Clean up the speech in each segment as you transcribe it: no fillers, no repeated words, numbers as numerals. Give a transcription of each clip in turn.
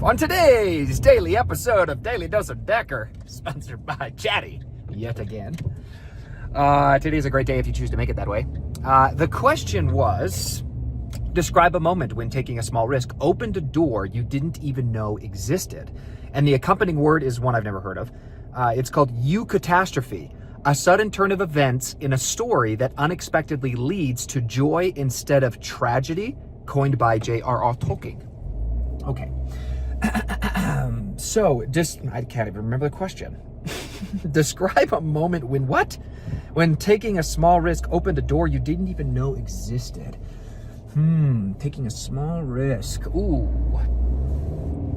on today's daily episode of Daily Dose of Decker, sponsored by Chatty, yet again. Today's a great day if you choose to make it that way. The question was, describe a moment when taking a small risk opened a door you didn't even know existed. And the accompanying word is one I've never heard of. It's called eucatastrophe, a sudden turn of events in a story that unexpectedly leads to joy instead of tragedy, coined by J.R.R. Tolkien. Okay. I can't even remember the question. Describe a moment when what? When taking a small risk opened a door you didn't even know existed. Taking a small risk. Ooh.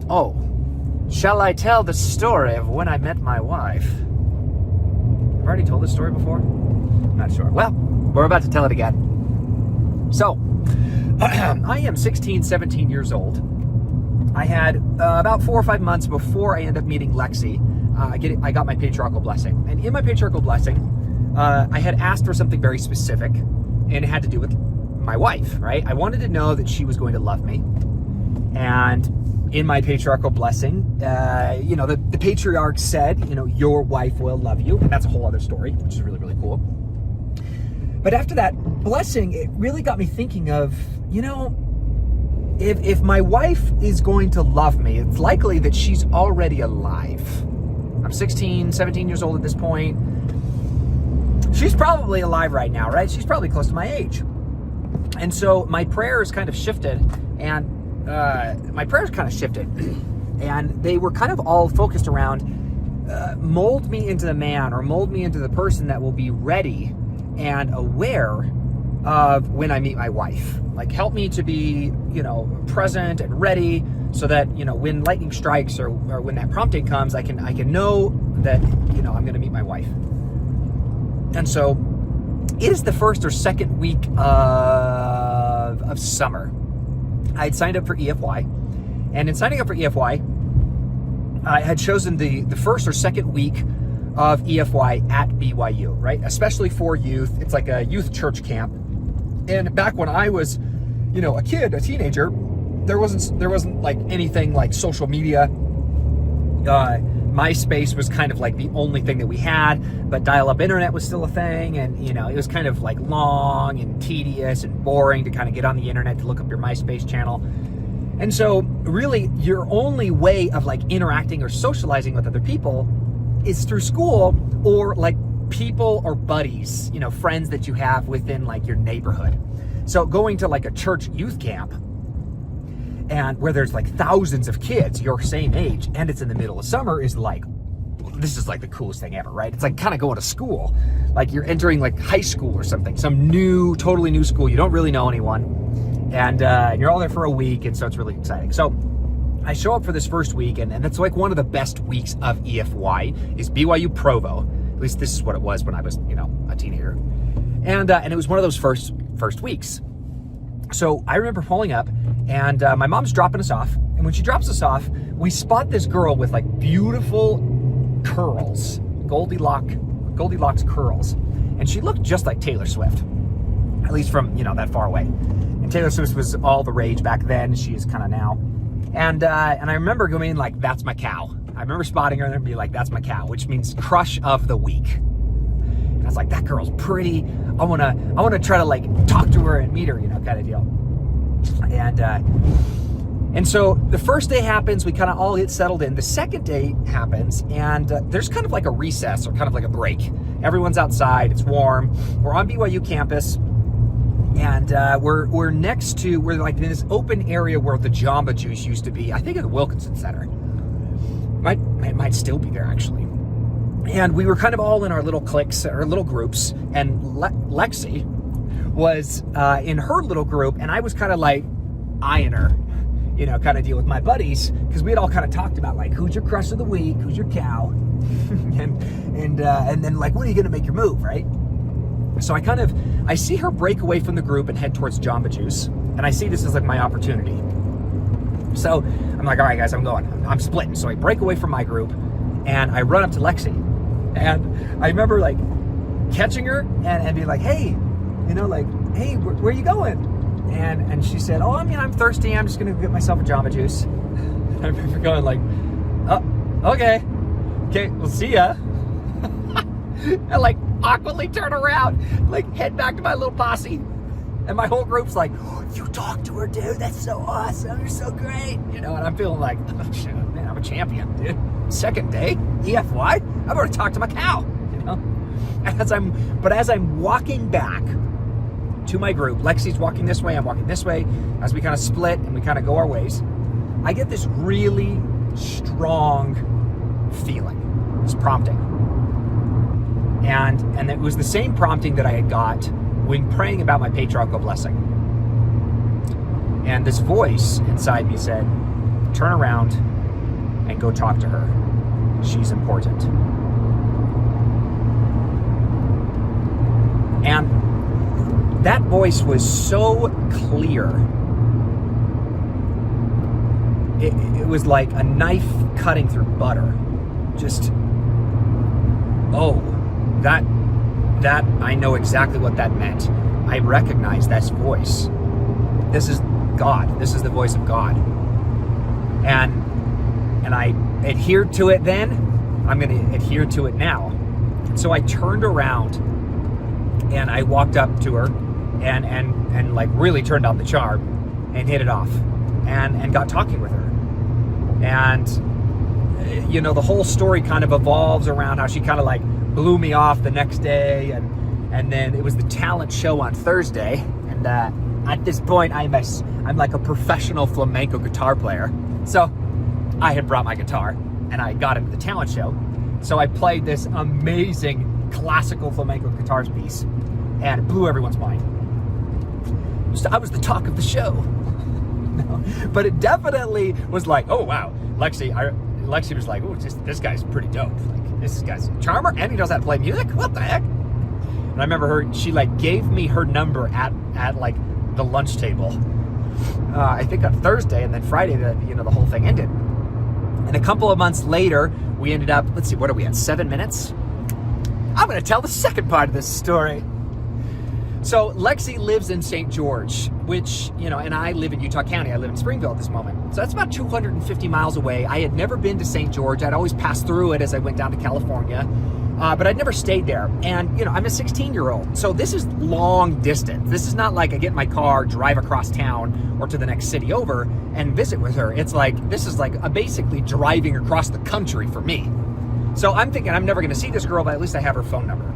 Oh. Shall I tell the story of when I met my wife? I've already told this story before? Not sure. Well, we're about to tell it again. So, I am 16, 17 years old. I had about 4 or 5 months before I ended up meeting Lexi. I got my patriarchal blessing. And in my patriarchal blessing, I had asked for something very specific, and it had to do with my wife, right? I wanted to know that she was going to love me. And in my patriarchal blessing, the patriarch said, your wife will love you. And that's a whole other story, which is really, really cool. But after that blessing, it really got me thinking of, if my wife is going to love me, it's likely that she's already alive. I'm 16, 17 years old at this point. She's probably alive right now, right? She's probably close to my age. And so my prayers kind of shifted, and they were kind of all focused around mold me into the man, or mold me into the person that will be ready and aware of when I meet my wife. Like, help me to be, present and ready, so that, when lightning strikes or when that prompting comes, I can know that, I'm going to meet my wife. And so it is the first or second week of summer. I had signed up for EFY, and in signing up for EFY, I had chosen the first or second week of EFY at BYU, right? Especially for youth. It's like a youth church camp. And back when I was, a teenager, there wasn't like anything like social media. MySpace was kind of like the only thing that we had, but dial-up internet was still a thing, and it was kind of like long and tedious and boring to kind of get on the internet to look up your MySpace channel. And so really your only way of like interacting or socializing with other people is through school, or like people or buddies, friends that you have within like your neighborhood. So going to like a church youth camp, and where there's like thousands of kids your same age, and it's in the middle of summer, is like, this is like the coolest thing ever, right? It's like kind of going to school, like you're entering like high school or something, some totally new school. You don't really know anyone, and you're all there for a week, and so it's really exciting. So I show up for this first week, and that's like one of the best weeks of EFY is BYU Provo. At least this is what it was when I was, a teenager, and it was one of those first weeks. So I remember pulling up, and my mom's dropping us off. And when she drops us off, we spot this girl with like beautiful curls, Goldilocks curls. And she looked just like Taylor Swift, at least from, that far away. And Taylor Swift was all the rage back then. She is kind of now. And I remember going like, that's my cow. I remember spotting her and being like, that's my cow, which means crush of the week. And I was like, that girl's pretty. I wanna try to like talk to her and meet her, kind of deal. And so the first day happens, we kind of all get settled in. The second day happens, and there's kind of like a recess, or kind of like a break. Everyone's outside, it's warm. We're on BYU campus, and we're like in this open area where the Jamba Juice used to be. I think at the Wilkinson Center. It might still be there actually. And we were kind of all in our little cliques, or little groups, and Lexi was in her little group, and I was kind of like eyeing her, kind of deal with my buddies, because we had all kind of talked about like, who's your crush of the week, who's your cow, and then like, when are you gonna make your move, right? So I see her break away from the group and head towards Jamba Juice, and I see this as like my opportunity. So I'm like, all right guys, I'm splitting. So I break away from my group, and I run up to Lexi, and I remember like catching her and being like, hey, hey, where are you going? And she said, I'm thirsty. I'm just going to get myself a Jamba Juice. I remember going like, oh, okay, we'll see ya. And like awkwardly turn around, like head back to my little posse. And my whole group's like, oh, you talked to her, dude. That's so awesome. You're so great. You know, and I'm feeling like, oh, shit, man, I'm a champion, dude. Second day, EFY? I've already talked to my cow, you know? As I'm walking back to my group, Lexi's walking this way, I'm walking this way. As we kind of split and we kind of go our ways, I get this really strong feeling, this prompting. And it was the same prompting that I had got when praying about my patriarchal blessing. And this voice inside me said, turn around and go talk to her. She's important. And that voice was so clear. It was like a knife cutting through butter. Just, oh, that I know exactly what that meant. I recognize that voice. This is God. This is the voice of God. And I adhered to it then. I'm going to adhere to it now. So I turned around and I walked up to her and like really turned on the charm and hit it off and got talking with her. And you know, the whole story kind of evolves around how she kind of like blew me off the next day, and then it was the talent show on Thursday, and at this point I'm like a professional flamenco guitar player, so I had brought my guitar and I got into the talent show. So I played this amazing classical flamenco guitars piece and it blew everyone's mind. So I was the talk of the show. No, but it definitely was like, oh wow, Lexi was like, oh, this guy's pretty dope. Like, this guy's a charmer and he knows how to play music. What the heck? And I remember she like gave me her number at like the lunch table. I think on Thursday, and then Friday, the whole thing ended. And a couple of months later, we ended up, let's see, what are we at? 7 minutes? I'm going to tell the second part of this story. So Lexi lives in St. George, which, and I live in Utah County. I live in Springville at this moment. So that's about 250 miles away. I had never been to St. George. I'd always passed through it as I went down to California, but I'd never stayed there. And, I'm a 16-year-old. So this is long distance. This is not like I get in my car, drive across town or to the next city over and visit with her. It's like, this is like basically driving across the country for me. So I'm thinking I'm never going to see this girl, but at least I have her phone number.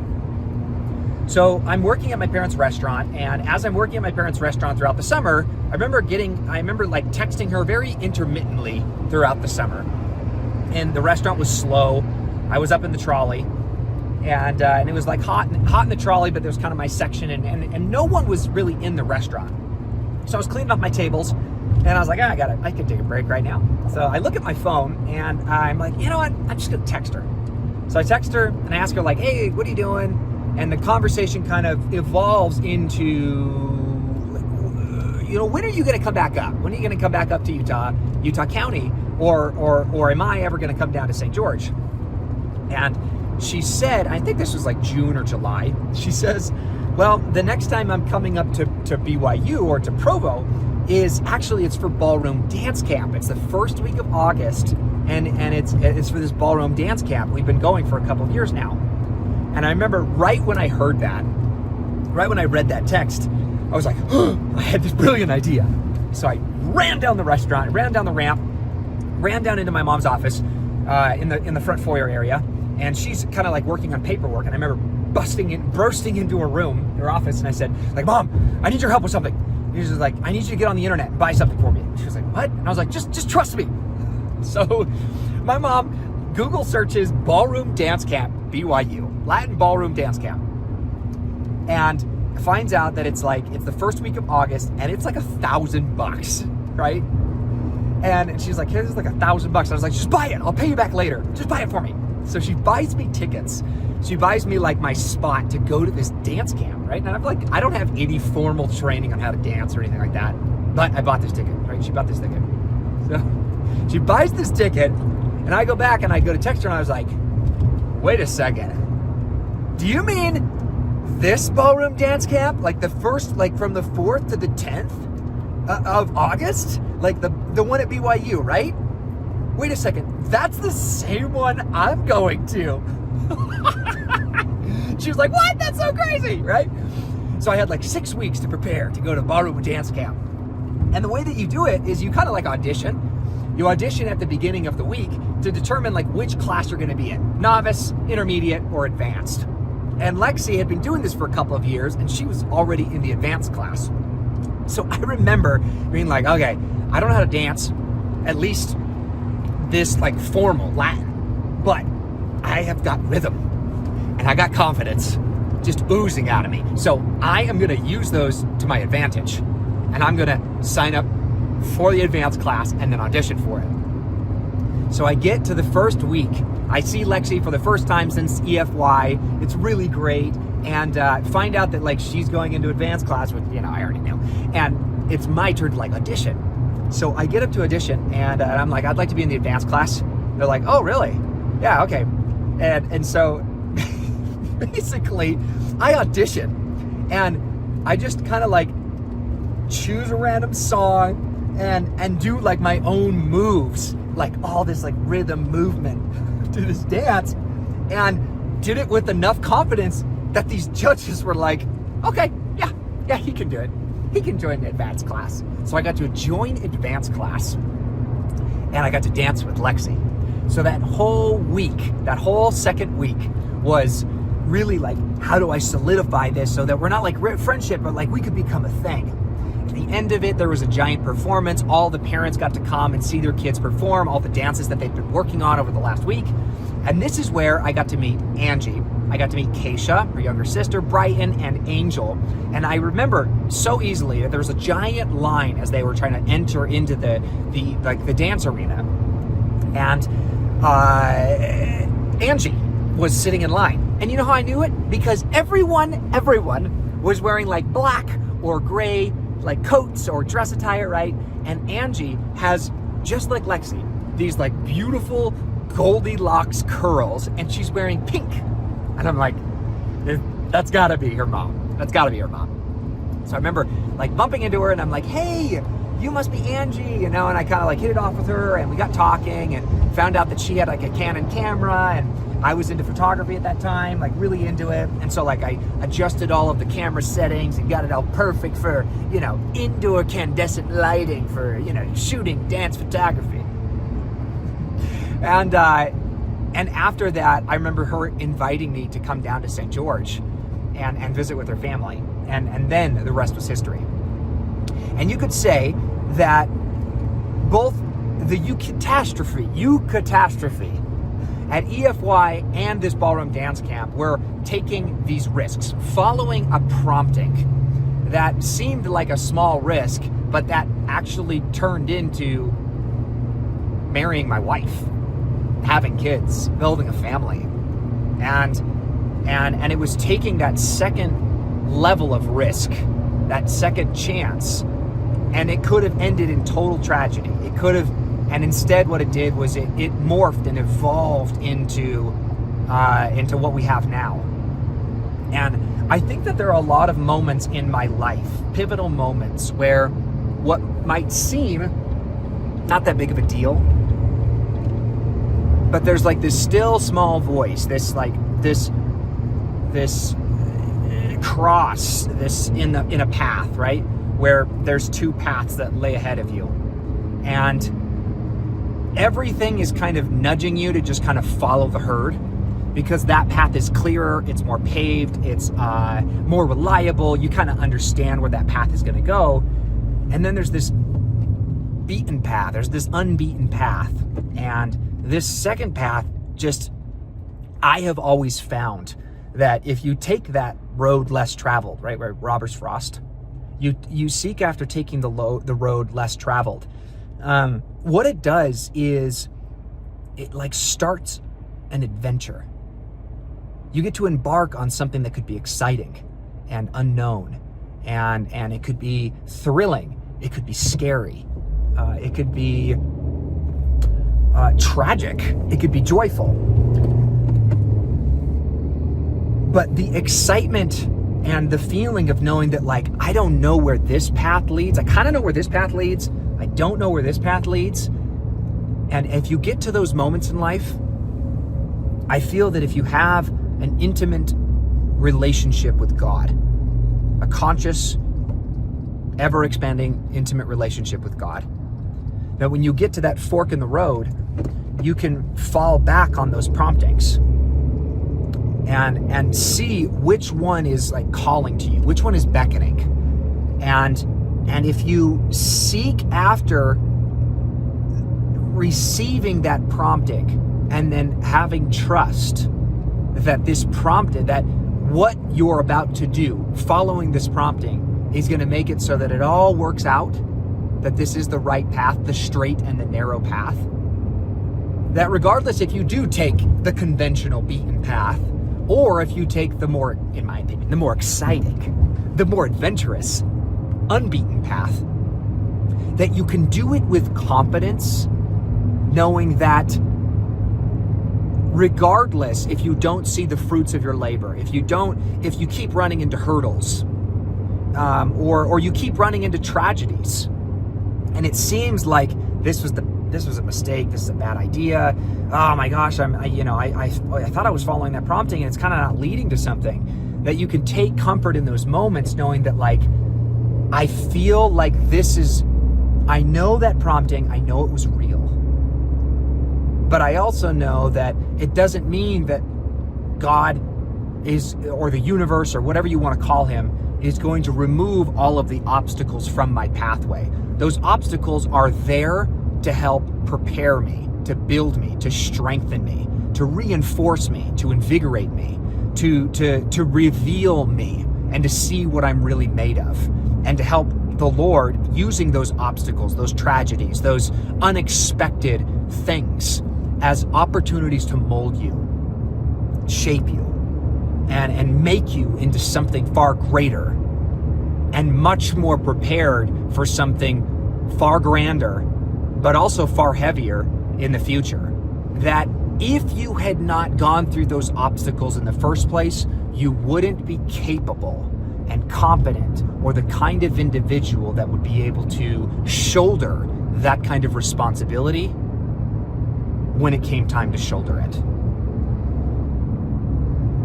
So I'm working at my parents' restaurant, and as I'm working at my parents' restaurant throughout the summer, I remember like texting her very intermittently throughout the summer. And the restaurant was slow. I was up in the trolley, and it was like hot in the trolley, but there was kind of my section, and no one was really in the restaurant. So I was cleaning up my tables, and I was like, I can take a break right now. So I look at my phone, and I'm like, you know what? I'm just gonna text her. So I text her, and I ask her like, hey, what are you doing? And the conversation kind of evolves into, when are you going to come back up? When are you going to come back up to Utah County? Or am I ever going to come down to St. George? And she said, I think this was like June or July. She says, well, the next time I'm coming up to BYU or to Provo it's for ballroom dance camp. It's the first week of August, and it's for this ballroom dance camp. We've been going for a couple of years now. And I remember right when I heard that, right when I read that text, I was like, I had this brilliant idea. So I ran down the restaurant, ran down the ramp, ran down into my mom's office in the front foyer area. And she's kind of like working on paperwork. And I remember bursting into her room, her office. And I said, like, Mom, I need your help with something. And she was like, I need you to get on the internet and buy something for me. She was like, what? And I was like, just trust me. So my mom Google searches ballroom dance camp, BYU. Latin ballroom dance camp, and finds out that it's the first week of August, and it's like $1,000, right? And she's like, here's like $1,000. I was like, just buy it. I'll pay you back later. Just buy it for me. So she buys me tickets. She buys me like my spot to go to this dance camp, right? And I'm like, I don't have any formal training on how to dance or anything like that, but I bought this ticket, right? She bought this ticket. So she buys this ticket, and I go back and I go to text her, and I was like, wait a second. Do you mean this ballroom dance camp? Like the first, like from the 4th to the 10th of August? Like the one at BYU, right? wait a second, that's the same one I'm going to. She was like, what? That's so crazy, right? So I had like 6 weeks to prepare to go to ballroom dance camp. And the way that you do it is you kind of like audition. You audition at the beginning of the week to determine like which class you're going to be in, novice, intermediate, or advanced. And Lexi had been doing this for a couple of years, and she was already in the advanced class. So I remember being like, okay, I don't know how to dance, at least this like formal Latin, but I have got rhythm and I got confidence just oozing out of me. So I am going to use those to my advantage, and I'm going to sign up for the advanced class and then audition for it. So I get to the first week. I see Lexi for the first time since EFY. It's really great. And find out that like she's going into advanced class, which, you know, I already knew. And it's my turn to like audition. So I get up to audition, and I'm like, I'd like to be in the advanced class. They're like, oh, really? Yeah, okay. And so basically I audition, and I just kind of like choose a random song and do like my own moves, like all this like rhythm movement to this dance, and did it with enough confidence that these judges were like, okay, yeah, he can do it. He can join the advanced class. So I got to join advanced class, and I got to dance with Lexi. So that whole week, that whole second week was really like, how do I solidify this so that we're not like friendship, but like we could become a thing. At the end of it, there was a giant performance. All the parents got to come and see their kids perform, all the dances that they'd been working on over the last week. And this is where I got to meet Angie. I got to meet Keisha, her younger sister, Brighton, and Angel. And I remember so easily that there was a giant line as they were trying to enter into the dance arena. And Angie was sitting in line. And you know how I knew it? Because everyone was wearing like black or gray like coats or dress attire, right? And Angie has, just like Lexi, these like beautiful Goldilocks curls, and she's wearing pink. And I'm like, that's gotta be her mom. That's gotta be her mom. So I remember like bumping into her, and I'm like, hey, you must be Angie, you know, and I kind of like hit it off with her, and we got talking and found out that she had like a Canon camera, and I was into photography at that time, like really into it. And so like I adjusted all of the camera settings and got it all perfect for, you know, indoor incandescent lighting for, you know, shooting dance photography. And after that, I remember her inviting me to come down to St. George and visit with her family. And then the rest was history. And you could say that both the eucatastrophe at EFY and this ballroom dance camp were taking these risks, following a prompting that seemed like a small risk, but that actually turned into marrying my wife, having kids, building a family. And it was taking that second level of risk, that second chance, and it could have ended in total tragedy. It could have. And instead what it did was it morphed and evolved into what we have now. And I think that there are a lot of moments in my life, pivotal moments, where what might seem not that big of a deal, but there's like this still small voice, this cross, this in a path, right? Where there's two paths that lay ahead of you. And everything is kind of nudging you to just kind of follow the herd, because that path is clearer, it's more paved, it's more reliable, you kind of understand where that path is going to go. And then there's this beaten path, there's this unbeaten path. And this second path, just, I have always found that if you take that road less traveled, right, where Robert's Frost, you seek after taking the road less traveled. What it does is it like starts an adventure. You get to embark on something that could be exciting and unknown, and it could be thrilling, it could be scary, it could be tragic, it could be joyful. But the excitement and the feeling of knowing that, like, I don't know where this path leads, I kind of know where this path leads, I don't know where this path leads, And if you get to those moments in life, I feel that if you have an intimate relationship with God, a conscious, ever-expanding, intimate relationship with God, that when you get to that fork in the road, you can fall back on those promptings and see which one is like calling to you, which one is beckoning. And if you seek after receiving that prompting and then having trust that this prompted, that what you're about to do, following this prompting, is going to make it so that it all works out, that this is the right path, the straight and the narrow path. That regardless if you do take the conventional beaten path, or if you take the more, in my opinion, the more exciting, the more adventurous, unbeaten path, that you can do it with confidence, knowing that regardless if you don't see the fruits of your labor, if you keep running into hurdles, or you keep running into tragedies, and it seems like this was a mistake, this is a bad idea, oh my gosh, I thought I was following that prompting and it's kind of not leading to something, that you can take comfort in those moments knowing that, like, I feel like I know that prompting, I know it was real, but I also know that it doesn't mean that God is, or the universe, or whatever you want to call him, is going to remove all of the obstacles from my pathway. Those obstacles are there to help prepare me, to build me, to strengthen me, to reinforce me, to invigorate me, to reveal me, and to see what I'm really made of, and to help the Lord using those obstacles, those tragedies, those unexpected things as opportunities to mold you, shape you, and make you into something far greater and much more prepared for something far grander, but also far heavier in the future. That if you had not gone through those obstacles in the first place, you wouldn't be capable and competent, or the kind of individual that would be able to shoulder that kind of responsibility when it came time to shoulder it.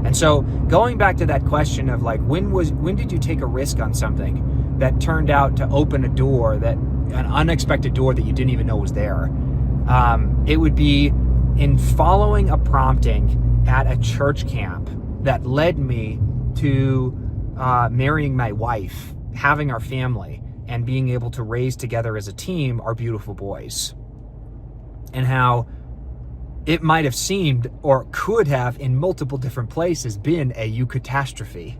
And so going back to that question of like, when did you take a risk on something that turned out to open a door, an unexpected door that you didn't even know was there? It would be in following a prompting at a church camp that led me to marrying my wife, having our family, and being able to raise together as a team our beautiful boys. And how it might have seemed, or could have in multiple different places, been a eucatastrophe,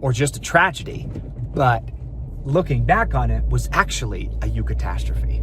or just a tragedy, but looking back on it was actually a eucatastrophe.